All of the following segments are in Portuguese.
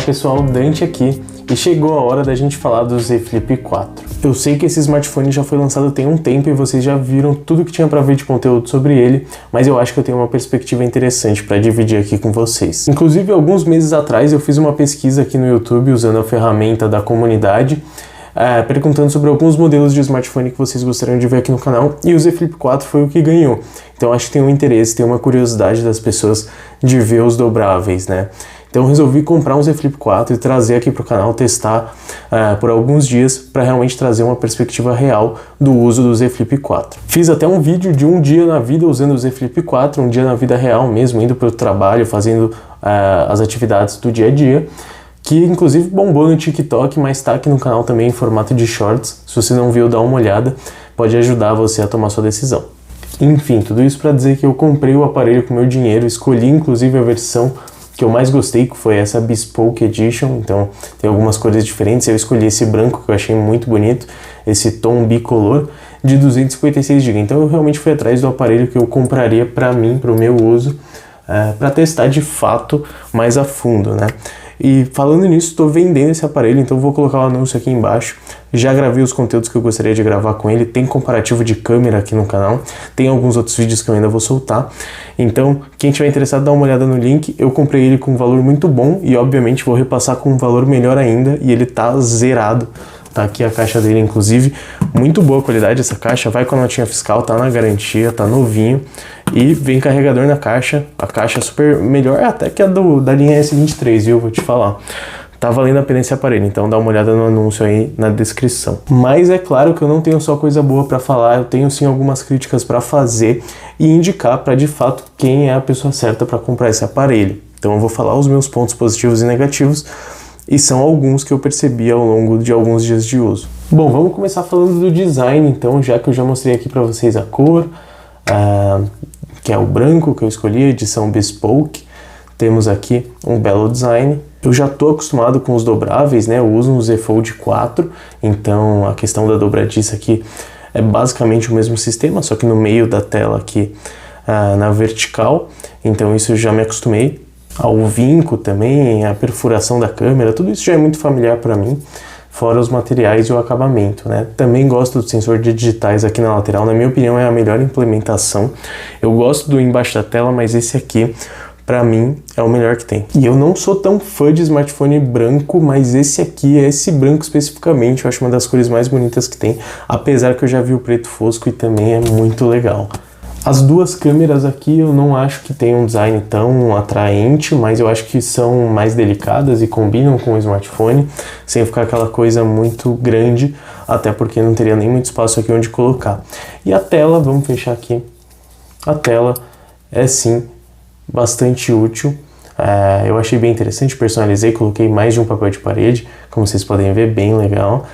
pessoal, Dante aqui, e chegou a hora da gente falar do Z Flip 4. Eu sei que esse smartphone já foi lançado tem um tempo e vocês já viram tudo que tinha para ver de conteúdo sobre ele, mas eu acho que eu tenho uma perspectiva interessante para dividir aqui com vocês. Inclusive, alguns meses atrás eu fiz uma pesquisa aqui no YouTube usando a ferramenta da comunidade, perguntando sobre alguns modelos de smartphone que vocês gostariam de ver aqui no canal, e o Z Flip 4 foi o que ganhou. Então acho que tem um interesse, tem uma curiosidade das pessoas de ver os dobráveis, né? Então eu resolvi comprar um Z Flip 4 e trazer aqui para o canal, testar por alguns dias para realmente trazer uma perspectiva real do uso do Z Flip 4. Fiz até um vídeo de um dia na vida usando o Z Flip 4, um dia na vida real mesmo, indo para o trabalho, fazendo as atividades do dia a dia, que inclusive bombou no TikTok, mas está aqui no canal também em formato de shorts. Se você não viu, dá uma olhada, pode ajudar você a tomar sua decisão. Enfim, tudo isso para dizer que eu comprei o aparelho com meu dinheiro, escolhi inclusive a versão que eu mais gostei, que foi essa Bespoke Edition, então tem algumas cores diferentes. Eu escolhi esse branco que eu achei muito bonito, esse tom bicolor de 256 GB. Então eu realmente fui atrás do aparelho que eu compraria para mim, para o meu uso, para testar de fato mais a fundo, né? E falando nisso, estou vendendo esse aparelho, então vou colocar o anúncio aqui embaixo. Já gravei os conteúdos que eu gostaria de gravar com ele, tem comparativo de câmera aqui no canal, tem alguns outros vídeos que eu ainda vou soltar. Então, quem tiver interessado, dá uma olhada no link. Eu comprei ele com um valor muito bom e obviamente vou repassar com um valor melhor ainda, e ele tá zerado. Tá aqui a caixa dele, inclusive, muito boa qualidade essa caixa, vai com a notinha fiscal, tá na garantia, tá novinho, e vem carregador na caixa, a caixa é super melhor até que a da linha S23, viu, vou te falar. Tá valendo a pena esse aparelho, então dá uma olhada no anúncio aí na descrição. Mas é claro que eu não tenho só coisa boa para falar, eu tenho sim algumas críticas para fazer e indicar para de fato quem é a pessoa certa para comprar esse aparelho. Então eu vou falar os meus pontos positivos e negativos, e são alguns que eu percebi ao longo de alguns dias de uso. Bom, vamos começar falando do design, então, já que eu já mostrei aqui para vocês a cor, que é o branco que eu escolhi, a edição Bespoke. Temos aqui um belo design. Eu já estou acostumado com os dobráveis, né? Eu uso um Z Fold 4, então a questão da dobradiça aqui é basicamente o mesmo sistema, só que no meio da tela aqui, na vertical, então isso eu já me acostumei. Ao vinco também, a perfuração da câmera, tudo isso já é muito familiar para mim, fora os materiais e o acabamento, né? Também gosto do sensor de digitais aqui na lateral, na minha opinião é a melhor implementação. Eu gosto do embaixo da tela, mas esse aqui, para mim, é o melhor que tem. E eu não sou tão fã de smartphone branco, mas esse aqui, esse branco especificamente, eu acho uma das cores mais bonitas que tem, apesar que eu já vi o preto fosco e também é muito legal. As duas câmeras aqui eu não acho que tenham um design tão atraente, mas eu acho que são mais delicadas e combinam com o smartphone, sem ficar aquela coisa muito grande, até porque não teria nem muito espaço aqui onde colocar. E a tela, vamos fechar aqui, a tela é sim bastante útil. Eu achei bem interessante, personalizei, coloquei mais de um papel de parede, como vocês podem ver, bem legal.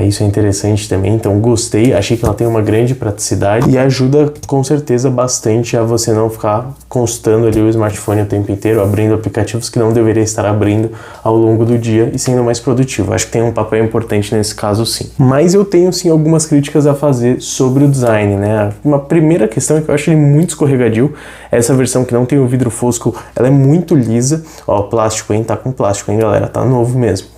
Isso é interessante também, então gostei, achei que ela tem uma grande praticidade e ajuda com certeza bastante a você não ficar consultando ali o smartphone o tempo inteiro, abrindo aplicativos que não deveria estar abrindo ao longo do dia e sendo mais produtivo. Acho que tem um papel importante nesse caso sim. Mas eu tenho sim algumas críticas a fazer sobre o design, né? Uma primeira questão é que eu acho ele muito escorregadio. Essa versão que não tem o vidro fosco, ela é muito lisa. Ó, plástico, hein? Tá com plástico, hein, galera? Tá novo mesmo.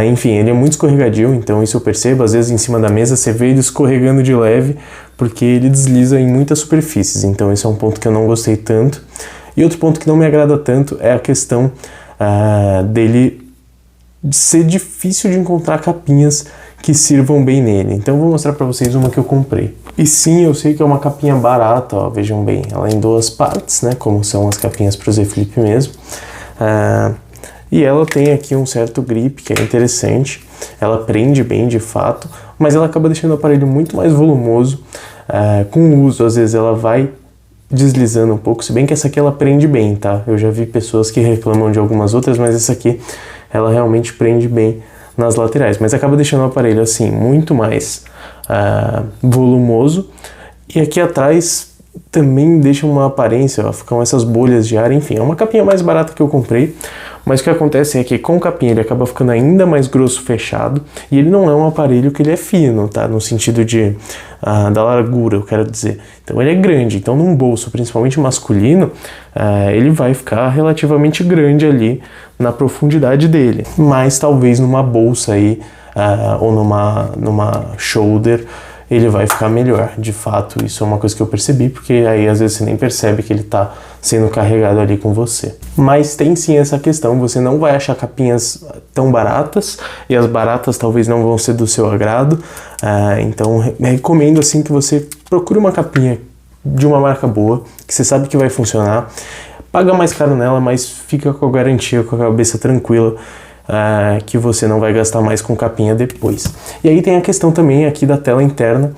Enfim, ele é muito escorregadio, então isso eu percebo. Às vezes em cima da mesa você vê ele escorregando de leve, porque ele desliza em muitas superfícies, então esse é um ponto que eu não gostei tanto. E outro ponto que não me agrada tanto é a questão dele ser difícil de encontrar capinhas que sirvam bem nele. Então eu vou mostrar para vocês uma que eu comprei. E sim, eu sei que é uma capinha barata, ó, vejam bem, ela é em duas partes, né, como são as capinhas para o Z Flip mesmo. E ela tem aqui um certo grip, que é interessante, ela prende bem de fato, mas ela acaba deixando o aparelho muito mais volumoso. Com o uso, às vezes ela vai deslizando um pouco, se bem que essa aqui ela prende bem, tá? Eu já vi pessoas que reclamam de algumas outras, mas essa aqui, ela realmente prende bem nas laterais, mas acaba deixando o aparelho assim, muito mais volumoso. E aqui atrás, também deixa uma aparência, ó, ficam essas bolhas de ar, enfim, é uma capinha mais barata que eu comprei, mas o que acontece é que com capinha ele acaba ficando ainda mais grosso, fechado, e ele não é um aparelho que ele é fino, tá? No sentido de da largura, eu quero dizer. Então ele é grande, então num bolso, principalmente masculino, ele vai ficar relativamente grande ali na profundidade dele, mas talvez numa bolsa aí, ou numa shoulder, ele vai ficar melhor. De fato, isso é uma coisa que eu percebi, porque aí às vezes você nem percebe que ele está sendo carregado ali com você. Mas tem sim essa questão, você não vai achar capinhas tão baratas, e as baratas talvez não vão ser do seu agrado, então recomendo assim que você procure uma capinha de uma marca boa, que você sabe que vai funcionar, paga mais caro nela, mas fica com a garantia, com a cabeça tranquila, que você não vai gastar mais com capinha depois. E aí tem a questão também aqui da tela interna,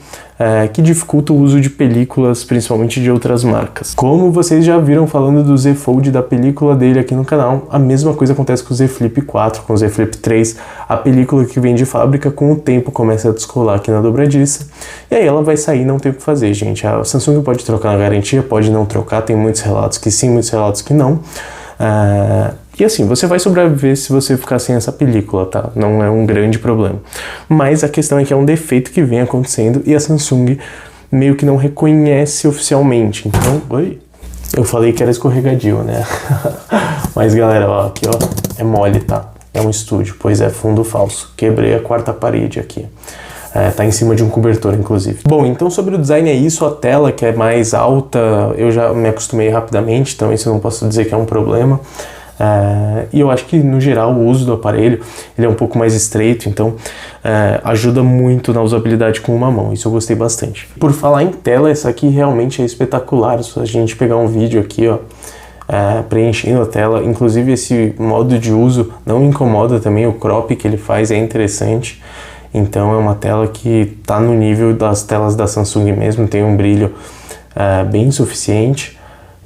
que dificulta o uso de películas, principalmente de outras marcas. Como vocês já viram falando do Z Fold, da película dele aqui no canal, a mesma coisa acontece com o Z Flip 4, com o Z Flip 3, a película que vem de fábrica com o tempo começa a descolar aqui na dobradiça, e aí ela vai sair, não tem o que fazer, gente. A Samsung pode trocar na garantia, pode não trocar, tem muitos relatos que sim, muitos relatos que não. E assim, você vai sobreviver se você ficar sem essa película, tá? Não é um grande problema. Mas a questão é que é um defeito que vem acontecendo e a Samsung meio que não reconhece oficialmente. Então, eu falei que era escorregadio, né? Mas galera, ó, aqui ó, é mole, tá? É um estúdio, pois é, fundo falso. Quebrei a quarta parede aqui. Tá em cima de um cobertor, inclusive. Bom, então sobre o design é isso, a tela que é mais alta, eu já me acostumei rapidamente, então isso eu não posso dizer que é um problema. E eu acho que no geral o uso do aparelho ele é um pouco mais estreito, então ajuda muito na usabilidade com uma mão, isso eu gostei bastante. Por falar em tela, essa aqui realmente é espetacular, se a gente pegar um vídeo aqui, ó, preenchendo a tela, inclusive esse modo de uso não incomoda também, o crop que ele faz é interessante. Então é uma tela que está no nível das telas da Samsung mesmo, tem um brilho bem suficiente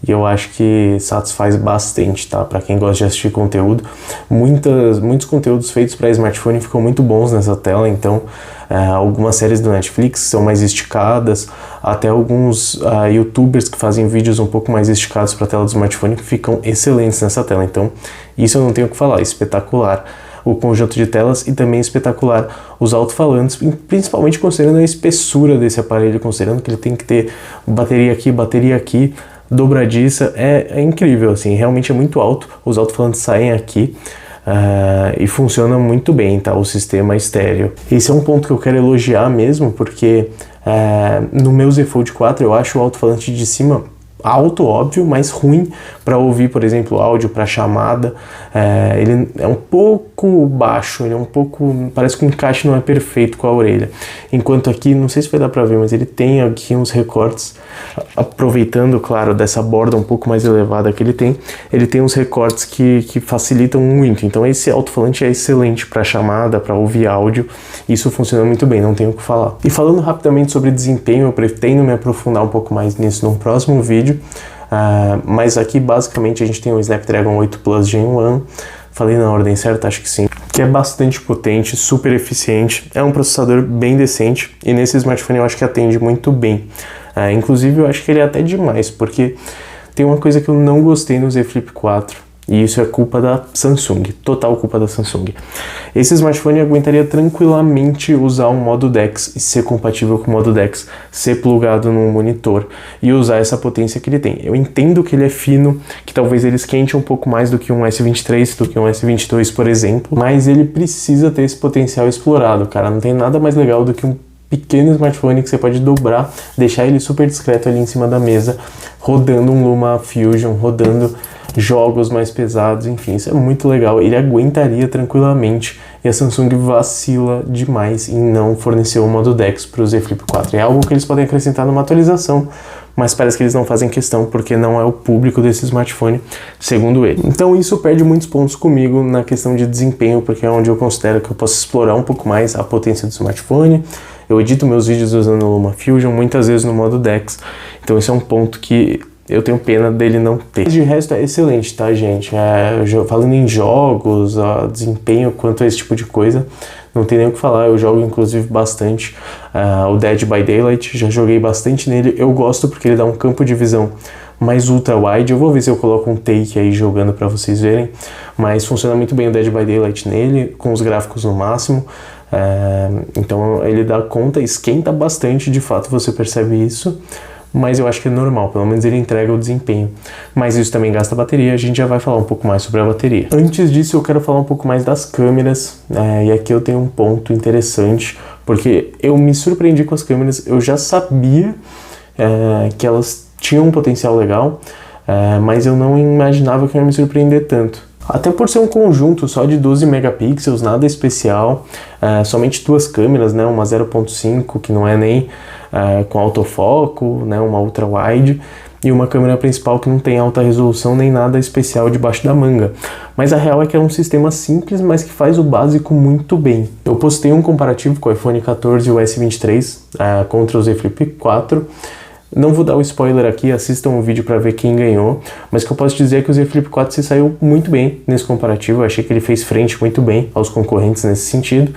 e eu acho que satisfaz bastante, tá? Para quem gosta de assistir conteúdo. Muitos conteúdos feitos para smartphone ficam muito bons nessa tela, então algumas séries do Netflix são mais esticadas, até alguns youtubers que fazem vídeos um pouco mais esticados para a tela do smartphone ficam excelentes nessa tela, então isso eu não tenho o que falar, espetacular o conjunto de telas e também espetacular os alto-falantes, principalmente considerando a espessura desse aparelho, considerando que ele tem que ter bateria aqui, dobradiça, é incrível, assim, realmente é muito alto, os alto-falantes saem aqui e funciona muito bem, tá, o sistema estéreo. Esse é um ponto que eu quero elogiar mesmo, porque no meu Z Fold 4 eu acho o alto-falante de cima alto, óbvio, mas ruim para ouvir, por exemplo, áudio para chamada. Ele é um pouco baixo, ele é um pouco, parece que o encaixe não é perfeito com a orelha. Enquanto aqui, não sei se vai dar para ver, mas ele tem aqui uns recortes, aproveitando, claro, dessa borda um pouco mais elevada que ele tem uns recortes que facilitam muito. Então esse alto-falante é excelente para chamada, para ouvir áudio. Isso funciona muito bem, não tenho o que falar. E falando rapidamente sobre desempenho, eu pretendo me aprofundar um pouco mais nisso num próximo vídeo. Mas aqui basicamente a gente tem o Snapdragon 8 Plus Gen 1, falei na ordem certa, acho que sim, que é bastante potente, super eficiente, é um processador bem decente e nesse smartphone eu acho que atende muito bem. Inclusive eu acho que ele é até demais, porque tem uma coisa que eu não gostei no Z Flip 4, e isso é culpa da Samsung, total culpa da Samsung. Esse smartphone aguentaria tranquilamente usar um modo DeX e ser compatível com o modo DeX, ser plugado num monitor e usar essa potência que ele tem. Eu entendo que ele é fino, que talvez ele esquente um pouco mais do que um S23, do que um S22, por exemplo, mas ele precisa ter esse potencial explorado, cara. Não tem nada mais legal do que um pequeno smartphone que você pode dobrar, deixar ele super discreto ali em cima da mesa, rodando um Luma Fusion, rodando jogos mais pesados, enfim, isso é muito legal, ele aguentaria tranquilamente e a Samsung vacila demais em não fornecer o modo DeX para o Z Flip 4, é algo que eles podem acrescentar numa atualização, mas parece que eles não fazem questão porque não é o público desse smartphone, segundo ele. Então isso perde muitos pontos comigo na questão de desempenho, porque é onde eu considero que eu posso explorar um pouco mais a potência do smartphone. Eu edito meus vídeos usando o Luma Fusion, muitas vezes no modo DeX, então esse é um ponto que eu tenho pena dele não ter. Mas de resto é excelente, tá, gente? Falando em jogos, desempenho, quanto a esse tipo de coisa, não tem nem o que falar, eu jogo inclusive bastante o Dead by Daylight, já joguei bastante nele, eu gosto porque ele dá um campo de visão mais ultra wide. Eu vou ver se eu coloco um take aí jogando pra vocês verem, mas funciona muito bem o Dead by Daylight nele, com os gráficos no máximo. Então ele dá conta, esquenta bastante, de fato você percebe isso, mas eu acho que é normal, pelo menos ele entrega o desempenho. Mas isso também gasta bateria, a gente já vai falar um pouco mais sobre a bateria. Antes disso eu quero falar um pouco mais das câmeras, e aqui eu tenho um ponto interessante, porque eu me surpreendi com as câmeras, eu já sabia que elas tinham um potencial legal, mas eu não imaginava que ia me surpreender tanto. Até por ser um conjunto só de 12 megapixels, nada especial, somente duas câmeras, né, uma 0.5 que não é nem com autofoco, né, uma ultra wide, e uma câmera principal que não tem alta resolução nem nada especial debaixo da manga. Mas a real é que é um sistema simples, mas que faz o básico muito bem. Eu postei um comparativo com o iPhone 14 e o S23 contra o Z Flip 4. Não vou dar o spoiler aqui, assistam o vídeo para ver quem ganhou, mas o que eu posso dizer é que o Z Flip 4 se saiu muito bem nesse comparativo. Eu achei que ele fez frente muito bem aos concorrentes nesse sentido,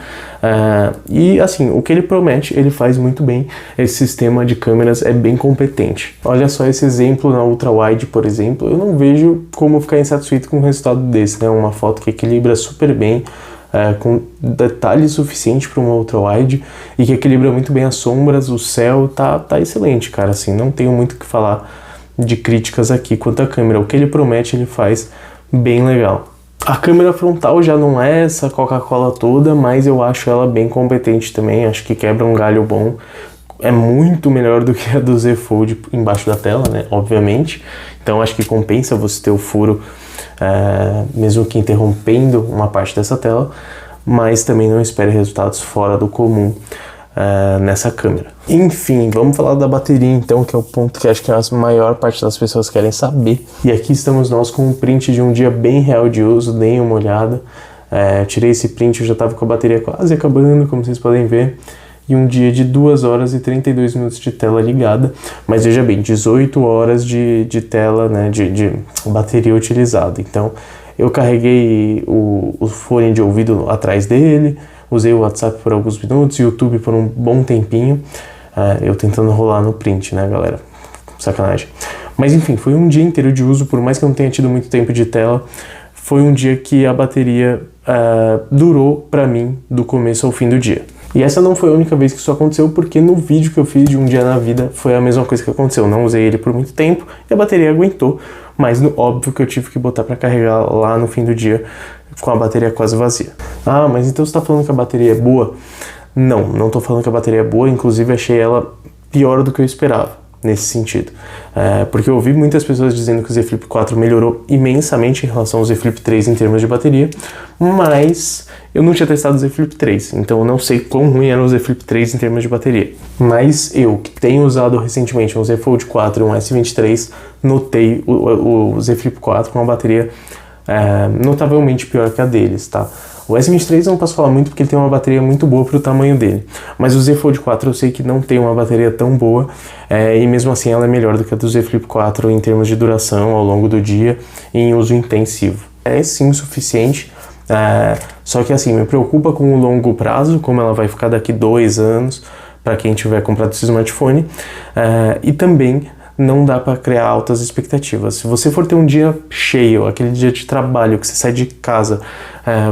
e assim, o que ele promete, ele faz muito bem. Esse sistema de câmeras é bem competente. Olha só esse exemplo na Ultra Wide, por exemplo, eu não vejo como ficar insatisfeito com um resultado desse, né? Uma foto que equilibra super bem, com detalhe suficiente para uma ultra wide e que equilibra muito bem as sombras, o céu, tá excelente, cara, assim, não tenho muito o que falar de críticas aqui quanto à câmera. O que ele promete, ele faz bem legal. A câmera frontal já não é essa Coca-Cola toda, mas eu acho ela bem competente também, acho que quebra um galho bom. É muito melhor do que a do Z Fold embaixo da tela, né, obviamente, então acho que compensa você ter o furo, mesmo que interrompendo uma parte dessa tela, mas também não espere resultados fora do comum nessa câmera. Enfim, vamos falar da bateria então, que é o ponto que acho que a maior parte das pessoas querem saber. E aqui estamos nós com um print de um dia bem real de uso, deem uma olhada. Tirei esse print, eu já estava com a bateria quase acabando, como vocês podem ver. E um dia de 2 horas e 32 minutos de tela ligada, mas veja bem, 18 horas de tela, né, de bateria utilizada. Então eu carreguei o fone de ouvido atrás dele, usei o WhatsApp por alguns minutos, YouTube por um bom tempinho, eu tentando rolar no print, né, galera, sacanagem. Mas enfim, foi um dia inteiro de uso, por mais que eu não tenha tido muito tempo de tela, foi um dia que a bateria durou pra mim do começo ao fim do dia. E essa não foi a única vez que isso aconteceu, porque no vídeo que eu fiz de um dia na vida foi a mesma coisa que aconteceu. Eu não usei ele por muito tempo e a bateria aguentou, mas óbvio que eu tive que botar para carregar lá no fim do dia com a bateria quase vazia. Ah, mas então você tá falando que a bateria é boa? Não tô falando que a bateria é boa, inclusive achei ela pior do que eu esperava nesse sentido. Porque eu ouvi muitas pessoas dizendo que o Z Flip 4 melhorou imensamente em relação ao Z Flip 3 em termos de bateria, mas eu não tinha testado o Z Flip 3, então eu não sei quão ruim era o Z Flip 3 em termos de bateria. Mas eu, que tenho usado recentemente um Z Fold 4 e um S23, notei o Z Flip 4 com uma bateria notavelmente pior que a deles, tá? O S23 eu não posso falar muito porque ele tem uma bateria muito boa para o tamanho dele, mas o Z Fold 4 eu sei que não tem uma bateria tão boa, e mesmo assim ela é melhor do que a do Z Flip 4 em termos de duração ao longo do dia e em uso intensivo. É sim suficiente, só que assim, me preocupa com o longo prazo, como ela vai ficar daqui 2 anos para quem tiver comprado esse smartphone, e também não dá para criar altas expectativas. Se você for ter um dia cheio, aquele dia de trabalho que você sai de casa,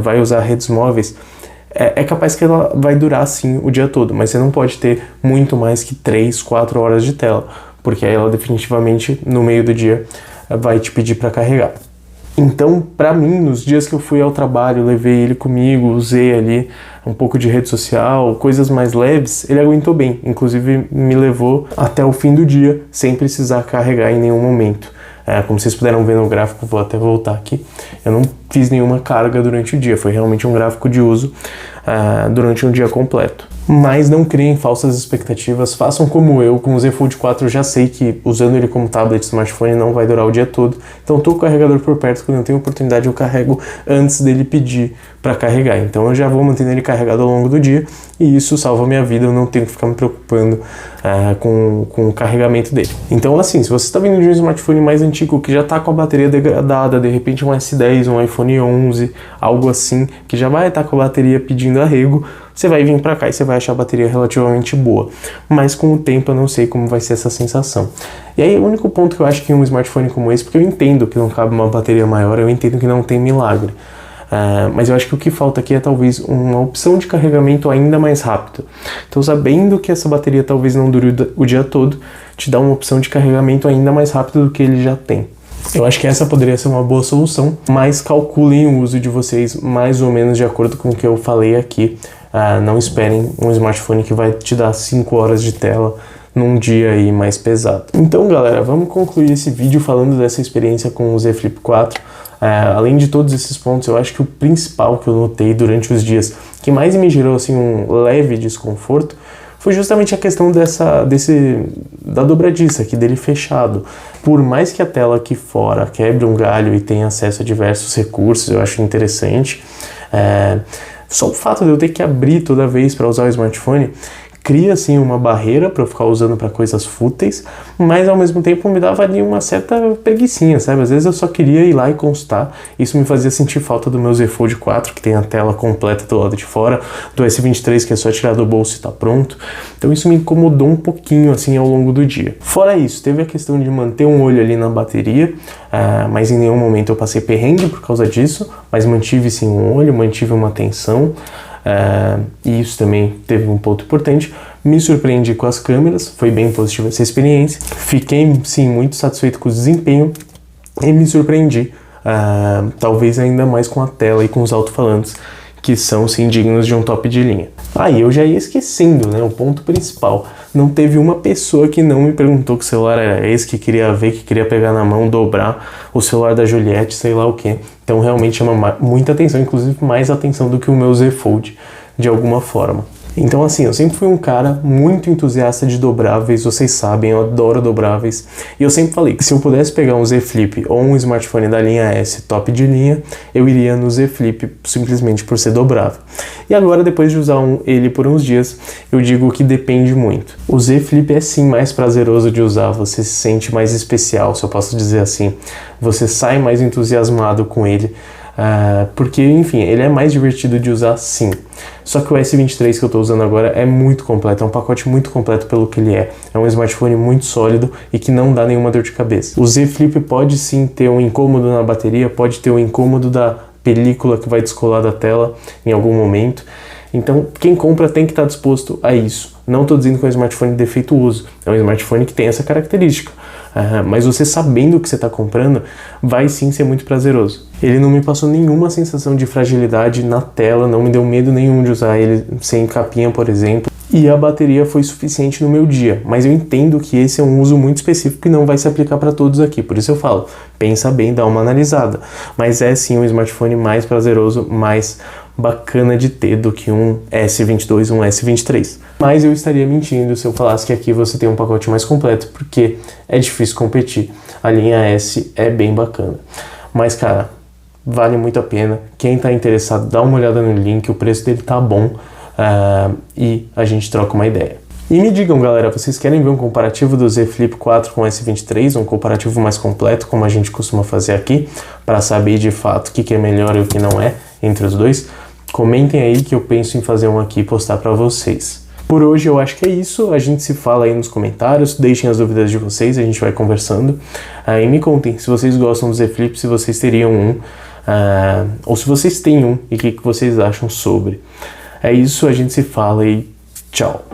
vai usar redes móveis, é capaz que ela vai durar sim o dia todo, mas você não pode ter muito mais que 3, 4 horas de tela, porque aí ela definitivamente no meio do dia vai te pedir para carregar. Então, para mim, nos dias que eu fui ao trabalho, levei ele comigo, usei ali um pouco de rede social, coisas mais leves, ele aguentou bem. Inclusive, me levou até o fim do dia, sem precisar carregar em nenhum momento. Como vocês puderam ver no gráfico, vou até voltar aqui, eu não fiz nenhuma carga durante o dia, foi realmente um gráfico de uso durante um dia completo. Mas não criem falsas expectativas, façam como eu, com o Z Fold 4 eu já sei que usando ele como tablet smartphone não vai durar o dia todo, então eu tô com o carregador por perto, quando eu tenho oportunidade eu carrego antes dele pedir para carregar, então eu já vou mantendo ele carregado ao longo do dia e isso salva a minha vida, eu não tenho que ficar me preocupando com o carregamento dele. Então assim, se você está vindo de um smartphone mais antigo que já está com a bateria degradada, de repente um S10, um iPhone 11, algo assim, que já vai estar com a bateria pedindo arrego, você vai vir para cá e você vai achar a bateria relativamente boa, mas com o tempo eu não sei como vai ser essa sensação. E aí o único ponto que eu acho que em um smartphone como esse, porque eu entendo que não cabe uma bateria maior, eu entendo que não tem milagre, mas eu acho que o que falta aqui é talvez uma opção de carregamento ainda mais rápido. Então, sabendo que essa bateria talvez não dure o dia todo, te dá uma opção de carregamento ainda mais rápido do que ele já tem. Eu acho que essa poderia ser uma boa solução, mas calculem o uso de vocês mais ou menos de acordo com o que eu falei aqui. Não esperem um smartphone que vai te dar 5 horas de tela num dia aí mais pesado. Então, galera, vamos concluir esse vídeo falando dessa experiência com o Z Flip 4. Além de todos esses pontos, eu acho que o principal que eu notei durante os dias que mais me gerou assim, um leve desconforto foi justamente a questão da dobradiça aqui dele fechado. Por mais que a tela aqui fora quebre um galho e tenha acesso a diversos recursos, eu acho interessante. Só o fato de eu ter que abrir toda vez para usar o smartphone cria assim uma barreira para eu ficar usando para coisas fúteis, mas ao mesmo tempo me dava ali uma certa preguicinha, sabe? Às vezes eu só queria ir lá e consultar, isso me fazia sentir falta do meu Z Fold 4, que tem a tela completa do lado de fora, do S23 que é só tirar do bolso e tá pronto, então isso me incomodou um pouquinho assim ao longo do dia. Fora isso, teve a questão de manter um olho ali na bateria, mas em nenhum momento eu passei perrengue por causa disso, mas mantive sim um olho, mantive uma atenção. E isso também teve um ponto importante. Me surpreendi com as câmeras, foi bem positiva essa experiência. Fiquei sim muito satisfeito com o desempenho e me surpreendi, talvez ainda mais com a tela e com os alto-falantes, que são sim dignos de um top de linha. Aí eu já ia esquecendo, né, o ponto principal. Não teve uma pessoa que não me perguntou que celular era esse, que queria ver, que queria pegar na mão, dobrar o celular da Juliette, sei lá o que. Então realmente chama muita atenção, inclusive mais atenção do que o meu Z Fold, de alguma forma. Então assim, eu sempre fui um cara muito entusiasta de dobráveis, vocês sabem, eu adoro dobráveis. E eu sempre falei que se eu pudesse pegar um Z Flip ou um smartphone da linha S top de linha, eu iria no Z Flip simplesmente por ser dobrável. E agora, depois de usar ele por uns dias, eu digo que depende muito. O Z Flip é sim mais prazeroso de usar, você se sente mais especial, se eu posso dizer assim. Você sai mais entusiasmado com ele. Porque, enfim, ele é mais divertido de usar sim. Só que o S23 que eu estou usando agora é muito completo, é um pacote muito completo pelo que ele é. É um smartphone muito sólido e que não dá nenhuma dor de cabeça. O Z Flip pode sim ter um incômodo na bateria, pode ter um incômodo da película que vai descolar da tela em algum momento. Então, quem compra tem que estar disposto a isso. Não estou dizendo que é um smartphone defeituoso, é um smartphone que tem essa característica. Mas você sabendo o que você está comprando, vai sim ser muito prazeroso. Ele não me passou nenhuma sensação de fragilidade na tela, não me deu medo nenhum de usar ele sem capinha, por exemplo. E a bateria foi suficiente no meu dia, mas eu entendo que esse é um uso muito específico e não vai se aplicar para todos aqui, por isso eu falo, pensa bem, dá uma analisada. Mas é sim um smartphone mais prazeroso, mais bacana de ter do que um S22, um S23. Mas eu estaria mentindo se eu falasse que aqui você tem um pacote mais completo, porque é difícil competir. A linha S é bem bacana. Mas, cara, vale muito a pena. Quem está interessado, dá uma olhada no link, o preço dele tá bom e a gente troca uma ideia. E me digam, galera, vocês querem ver um comparativo do Z Flip 4 com o S23, um comparativo mais completo, como a gente costuma fazer aqui, para saber de fato o que é melhor e o que não é entre os dois? Comentem aí que eu penso em fazer um aqui e postar para vocês. Por hoje eu acho que é isso, a gente se fala aí nos comentários, deixem as dúvidas de vocês, a gente vai conversando. E me contem se vocês gostam do Z Flip, se vocês teriam um, ou se vocês têm um e o que vocês acham sobre. É isso, a gente se fala e tchau!